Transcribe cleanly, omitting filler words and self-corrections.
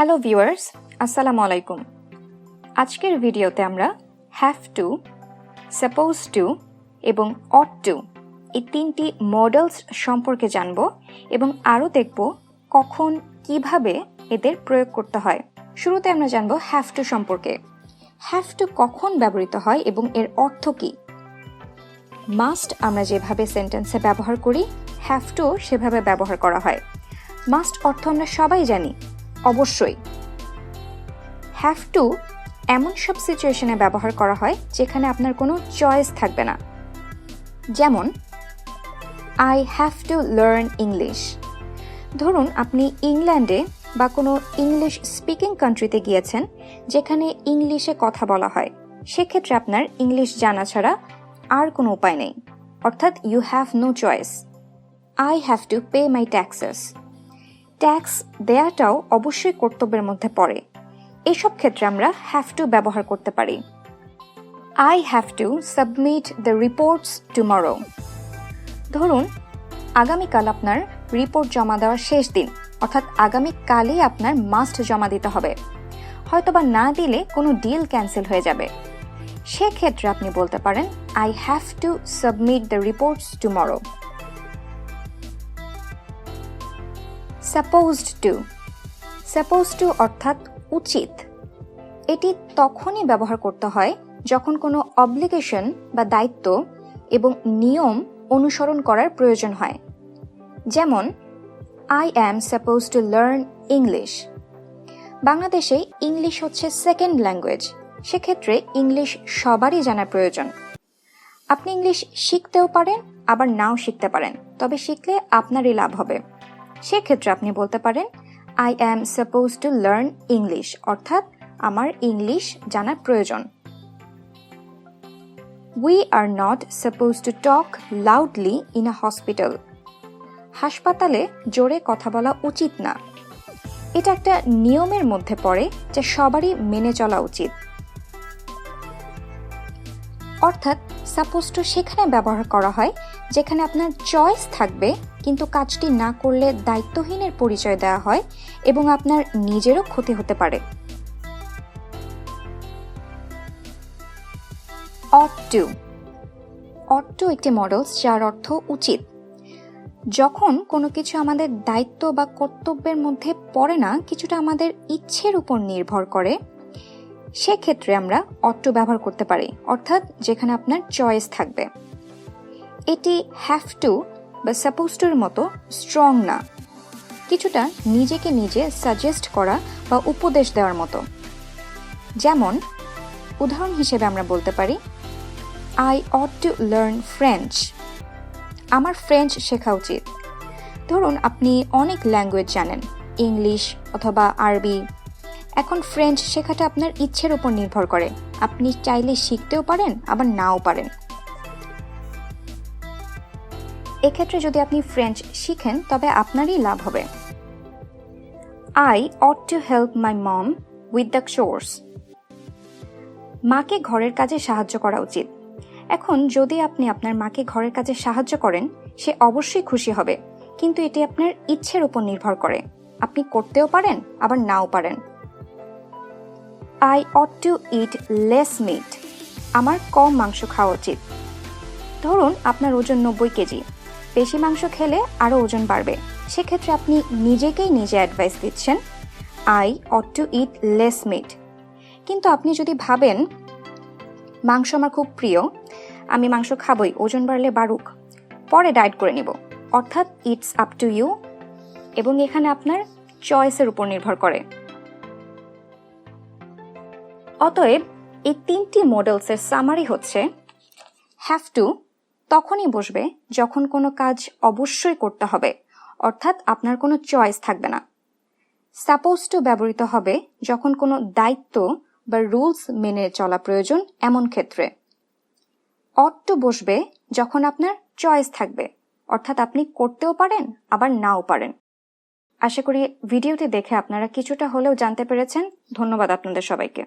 Hello viewers, আসসালামু আলাইকুম। আজকের ভিডিওতে আমরা হ্যাভ টু, সাপোজ টু এবং অট টু এই তিনটি মডেলস সম্পর্কে জানব এবং আরও দেখব কখন কিভাবে এদের প্রয়োগ করতে হয়। শুরুতে আমরা জানব হ্যাভ টু সম্পর্কে। হ্যাভ টু কখন ব্যবহৃত হয় এবং এর অর্থ কী। মাস্ট আমরা যেভাবে সেন্টেন্সে ব্যবহার করি, হ্যাভ টু সেভাবে ব্যবহার করা হয়। মাস্ট অর্থ আমরা সবাই জানি, অবশ্যই। হ্যাভ টু এমন সব সিচুয়েশনে ব্যবহার করা হয় যেখানে আপনার কোনো চয়েস থাকবে না। যেমন I have to learn English. ধরুন আপনি ইংল্যান্ডে বা কোনো ইংলিশ স্পিকিং কান্ট্রিতে গিয়েছেন যেখানে ইংলিশে কথা বলা হয়, সেক্ষেত্রে আপনার ইংলিশ জানা ছাড়া আর কোনো উপায় নেই, অর্থাৎ you have no choice. I have to pay my taxes. Tax দেয়াটাও অবশ্যই কর্তব্যের মধ্যে পড়ে। এসব ক্ষেত্রে আমরা হ্যাভ টু ব্যবহার করতে পারি। I have to submit the reports tomorrow. ধরুন আগামীকাল আপনার রিপোর্ট জমা দেওয়ার শেষ দিন, অর্থাৎ আগামীকালই আপনার মাস্ট জমা দিতে হবে। হয়তোবা না দিলে কোনো ডিল ক্যান্সেল হয়ে যাবে। সেক্ষেত্রে আপনি বলতে পারেন I have to submit the reports tomorrow. Supposed to. Suppose two অর্থাৎ উচিত। এটি তখনই ব্যবহার করতে হয় যখন কোনো অব্লিগেশন বা দায়িত্ব এবং নিয়ম অনুসরণ করার প্রয়োজন হয়। যেমন I am suppose to learn English. বাংলাদেশে ইংলিশ হচ্ছে সেকেন্ড ল্যাঙ্গুয়েজ, সেক্ষেত্রে ইংলিশ সবারই জানার প্রয়োজন। আপনি ইংলিশ শিখতেও পারেন, আবার নাও শিখতে পারেন, তবে শিখলে আপনারই লাভ হবে। সেক্ষেত্রে আপনি বলতে পারেন I am suppose to learn English, অর্থাৎ আমার ইংলিশ জানার প্রয়োজন। We are not suppose to talk loudly in a hospital. হাসপাতালে জোরে কথা বলা উচিত না। এটা একটা নিয়মের মধ্যে পড়ে যা সবারই মেনে চলা উচিত। অর্থাৎ সাপোজ টু সেখানে ব্যবহার করা হয় যেখানে আপনার চয়েস থাকবে, কিন্তু কাজটি না করলে দায়িত্বহীনের পরিচয় দেওয়া হয় এবং আপনার নিজেরও ক্ষতি হতে পারে। Ought to. অট টু একটি মডেলস যার অর্থ উচিত। যখন কোনো কিছু আমাদের দায়িত্ব বা কর্তব্যের মধ্যে পড়ে না, কিছুটা আমাদের ইচ্ছের উপর নির্ভর করে, সেক্ষেত্রে আমরা অট টু ব্যবহার করতে পারি, অর্থাৎ যেখানে আপনার চয়েস থাকবে। এটি হ্যাভ টু বা সাপোজ টুর মতো স্ট্রং না, কিছুটা নিজেকে নিজে সাজেস্ট করা বা উপদেশ দেওয়ার মতো। যেমন উদাহরণ হিসেবে আমরা বলতে পারি I ought to learn French. আমার ফ্রেঞ্চ শেখা উচিত। ধরুন আপনি অনেক ল্যাঙ্গুয়েজ জানেন, ইংলিশ অথবা আরবি। এখন ফ্রেঞ্চ শেখাটা আপনার ইচ্ছের উপর নির্ভর করে, আপনি চাইলে শিখতেও পারেন, আবার নাও পারেন। এক্ষেত্রে যদি আপনি ফ্রেঞ্চ শিখেন তবে আপনারই লাভ হবে। I ought to help my mom with the chores. মাকে ঘরের কাজে সাহায্য করা উচিত। এখন যদি আপনি আপনার মাকে ঘরের কাজে সাহায্য করেন, সে অবশ্যই খুশি হবে, কিন্তু এটি আপনার ইচ্ছের উপর নির্ভর করে, আপনি করতেও পারেন, আবার নাও পারেন। I ought to eat less meat. আমার কম মাংস খাওয়া উচিত। ধরুন আপনার ওজন 90 কেজি, বেশি মাংস খেলে আরও ওজন বাড়বে, সেক্ষেত্রে আপনি নিজেকেই নিজে অ্যাডভাইস দিচ্ছেন I ought to eat less meat. কিন্তু আপনি যদি ভাবেন মাংস আমার খুব প্রিয়, আমি মাংস খাবই, ওজন বাড়লে বাড়ুক, পরে ডায়েট করে নিব, অর্থাৎ ইটস আপ টু ইউ, এবং এখানে আপনার চয়েসের উপর নির্ভর করে। অতএব এই তিনটি মডেলসের সামারি হচ্ছে হ্যাভ টু তখনই বসবে যখন কোনো কাজ অবশ্যই করতে হবে, অর্থাৎ আপনার কোনো চয়েস থাকবে না। সাপোজ টু ব্যবহৃত হবে যখন কোনো দায়িত্ব বা রুলস মেনে চলা প্রয়োজন, এমন ক্ষেত্রে। অট টু বসবে যখন আপনার চয়েস থাকবে, অর্থাৎ আপনি করতেও পারেন, আবার নাও পারেন। আশা করি ভিডিওটি দেখে আপনারা কিছুটা হলেও জানতে পেরেছেন। ধন্যবাদ আপনাদের সবাইকে।